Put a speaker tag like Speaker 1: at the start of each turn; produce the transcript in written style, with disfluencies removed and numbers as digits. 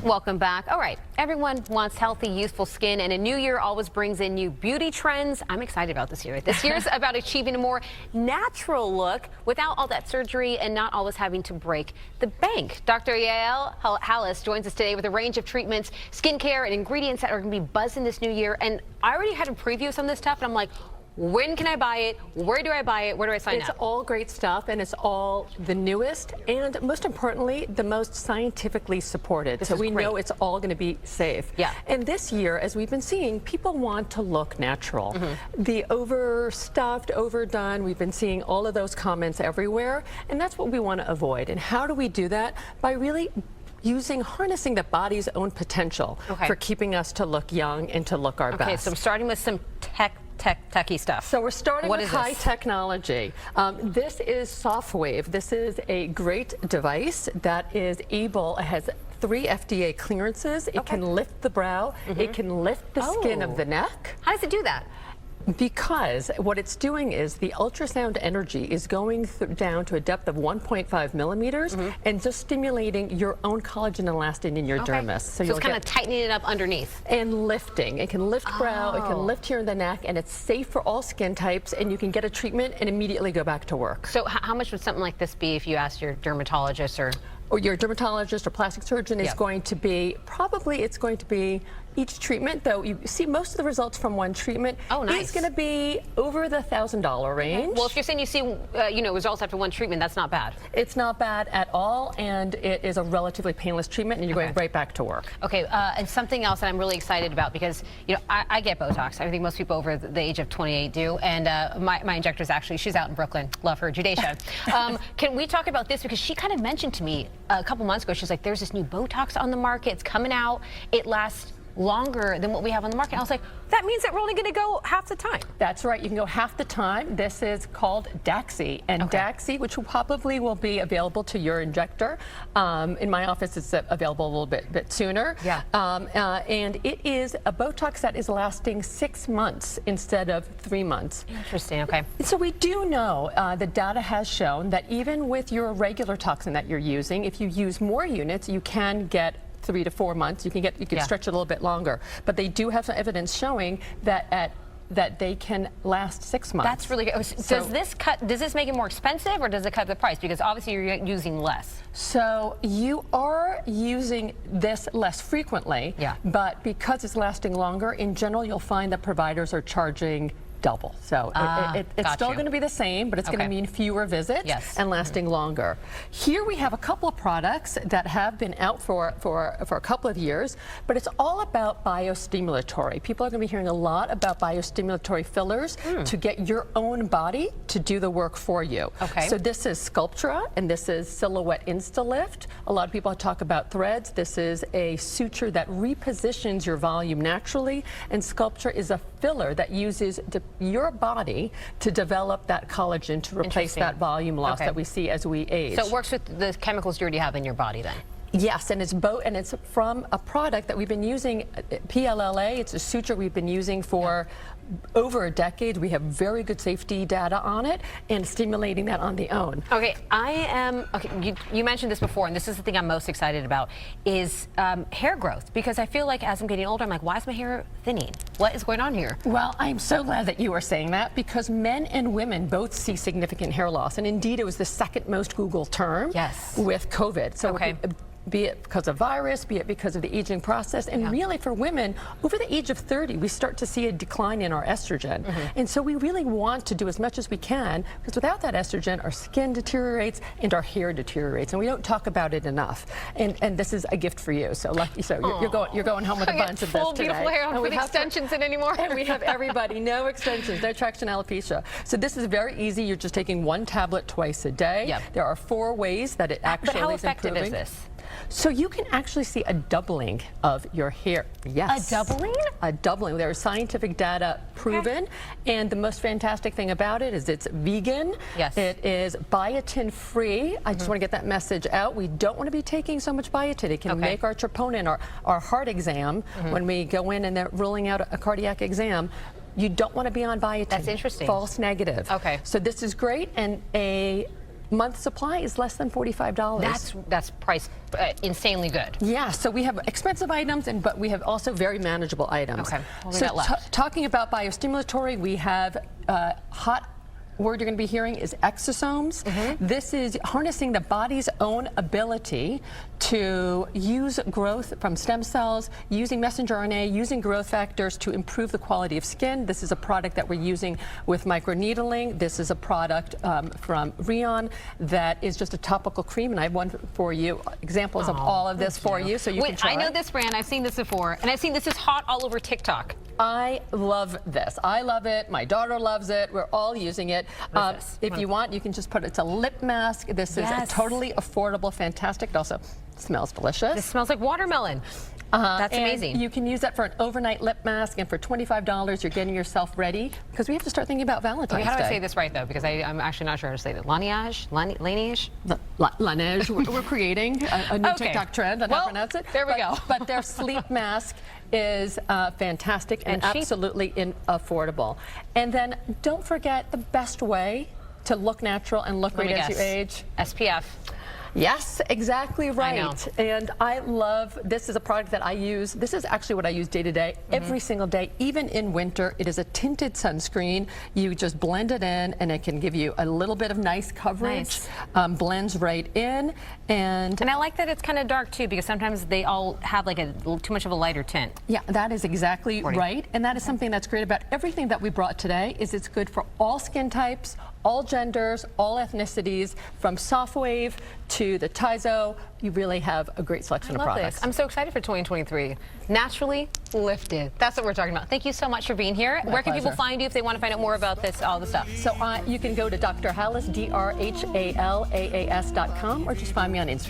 Speaker 1: Welcome back. All right, everyone wants healthy, youthful skin, and a new year always brings in new beauty trends. I'm excited about this year. This year's about achieving a more natural look without all that surgery and not always having to break the bank. Dr. Yael Hallis joins us today with a range of treatments, skincare, and ingredients that are going to be buzzing this new year. And I already had a preview of some of this stuff, and I'm like, when can I buy it? Where do I buy it? Where do I sign up?
Speaker 2: It's all great stuff, and it's all the newest, and most importantly, the most scientifically supported. So we know it's all going to be safe.
Speaker 1: Yeah.
Speaker 2: And this year, as we've been seeing, people want to look natural. The overstuffed, overdone, we've been seeing all of those comments everywhere, and that's what we want to avoid. And how do we do that? By really harnessing the body's own potential for keeping us to look young and to look our best.
Speaker 1: Okay, so I'm starting with some techie stuff.
Speaker 2: So we're starting with high technology. This is SoftWave. This is a great device that is able, it has 3 FDA clearances. It can lift the brow. It can lift the skin of the neck.
Speaker 1: How does it do that?
Speaker 2: Because what it's doing is the ultrasound energy is going down to a depth of 1.5 millimeters and just stimulating your own collagen and elastin in your dermis.
Speaker 1: So it's kind of tightening it up underneath.
Speaker 2: And lifting. It can lift brow, it can lift here in the neck, and it's safe for all skin types, and you can get a treatment and immediately go back to work.
Speaker 1: So how much would something like this be if you asked your dermatologist or
Speaker 2: your dermatologist or plastic surgeon is going to be, it's going to be each treatment, though you see most of the results from one treatment is going to be over the $1,000 range.
Speaker 1: Well, if you're saying you see results after one treatment, that's not bad.
Speaker 2: It's not bad at all, and it is a relatively painless treatment, and you're going right back to work.
Speaker 1: Okay, and something else that I'm really excited about, because I get Botox. I think most people over the age of 28 do, and my injector's actually, she's out in Brooklyn. Love her, Judaisha. Can we talk about this? Because she kind of mentioned to me a couple months ago, she's like, there's this new Botox on the market. It's coming out. It lasts longer than what we have on the market. I was like, that means that we're only going to go half the time.
Speaker 2: That's right. You can go half the time. This is called Daxi. And Daxi, which probably will be available to your injector. In my office, it's available a little bit sooner.
Speaker 1: Yeah.
Speaker 2: And it is a Botox that is lasting 6 months instead of 3 months.
Speaker 1: Interesting. Okay.
Speaker 2: So we do know the data has shown that even with your regular toxin that you're using, if you use more units, you can get 3 to 4 months. You can stretch it a little bit longer, but they do have some evidence showing that they can last 6 months.
Speaker 1: That's really good. So, does this make it more expensive, or does it cut the price? Because obviously you're using less.
Speaker 2: So you are using this less frequently, but because it's lasting longer, in general, you'll find that providers are charging double. So it's still going to be the same, but it's going to mean fewer visits and lasting longer. Here we have a couple of products that have been out for a couple of years, but it's all about biostimulatory. People are going to be hearing a lot about biostimulatory fillers to get your own body to do the work for you. So this is Sculptra, and this is Silhouette Instalift. A lot of people talk about threads. This is a suture that repositions your volume naturally, and Sculptra is a filler that uses your body to develop that collagen to replace that volume loss that we see as we age.
Speaker 1: So it works with the chemicals you already have in your body then?
Speaker 2: Yes, and it's from a product that we've been using, PLLA. It's a suture we've been using for over a decade. We have very good safety data on it, and stimulating that on the own.
Speaker 1: Okay, you mentioned this before, and this is the thing I'm most excited about, is hair growth. Because I feel like as I'm getting older, I'm like, why is my hair thinning? What is going on here?
Speaker 2: Well, I'm so glad that you are saying that, because men and women both see significant hair loss. And indeed, it was the second most Googled term with COVID. So be it because of virus, be it because of the aging process. And really for women, over the age of 30, we start to see a decline in our estrogen. And so we really want to do as much as we can, because without that estrogen, our skin deteriorates and our hair deteriorates. And we don't talk about it enough. And this is a gift for you. So lucky, you're going home with a bunch of this today.
Speaker 1: Beautiful hair. I don't put extensions in anymore.
Speaker 2: And we have everybody, no extensions, no traction alopecia. So this is very easy. You're just taking 1 tablet twice a day. There are 4 ways that it actually is improving.
Speaker 1: But how effective is this?
Speaker 2: So you can actually see a doubling of your hair. Yes.
Speaker 1: A doubling?
Speaker 2: A doubling. There is scientific data proven. And the most fantastic thing about it is it's vegan.
Speaker 1: Yes.
Speaker 2: It is biotin free. I just want to get that message out. We don't want to be taking so much biotin. It can make our troponin, our heart exam, when we go in and they're ruling out a cardiac exam, you don't want to be on biotin.
Speaker 1: That's interesting.
Speaker 2: False negative.
Speaker 1: Okay.
Speaker 2: So this is great, and month supply is less than $45.
Speaker 1: That's priced insanely good.
Speaker 2: Yeah, so we have expensive items, but we have also very manageable items.
Speaker 1: Okay, what we
Speaker 2: so
Speaker 1: got left?
Speaker 2: Talking about biostimulatory, we have hot word you're going to be hearing is exosomes. This is harnessing the body's own ability to use growth from stem cells, using messenger RNA, using growth factors to improve the quality of skin. This is a product that we're using with microneedling. This is a product from Rheon that is just a topical cream, and I have one for you, examples of all of this for you, so you can try
Speaker 1: I know this brand. I've seen this before, and I've seen this is hot all over TikTok.
Speaker 2: I love this. I love it. My daughter loves it. We're all using it. If you want, you can just put it. It's a lip mask. This is totally affordable, fantastic. It also smells delicious.
Speaker 1: This smells like watermelon. That's amazing.
Speaker 2: You can use that for an overnight lip mask, and for $25, you're getting yourself ready, because we have to start thinking about Valentine's Day.
Speaker 1: How do I say this right, though? Because I'm actually not sure how to say it. Laneige? Laneige?
Speaker 2: Laneige. We're creating a new TikTok trend on how to pronounce it.
Speaker 1: There we go.
Speaker 2: But their sleep mask is fantastic and absolutely affordable. And then don't forget the best way to look natural and look great as you age.
Speaker 1: SPF.
Speaker 2: Yes, exactly right.
Speaker 1: I know.
Speaker 2: And I love, this is a product that I use. This is actually what I use day to day, every single day, even in winter. It is a tinted sunscreen. You just blend it in, and it can give you a little bit of nice coverage. Blends right in. And
Speaker 1: I like that it's kind of dark, too, because sometimes they all have like too much of a lighter tint.
Speaker 2: Yeah, that is exactly right. And that is something that's great about everything that we brought today, is it's good for all skin types, all genders, all ethnicities, from soft wave to the Tizo. You really have a great selection of products.
Speaker 1: I'm so excited for 2023. Naturally lifted. That's what we're talking about. Thank you so much for being here. Where can people find you if they want to find out more about this, all the stuff?
Speaker 2: So you can go to Dr. Halas, DrHalaas.com, or just find me on Instagram.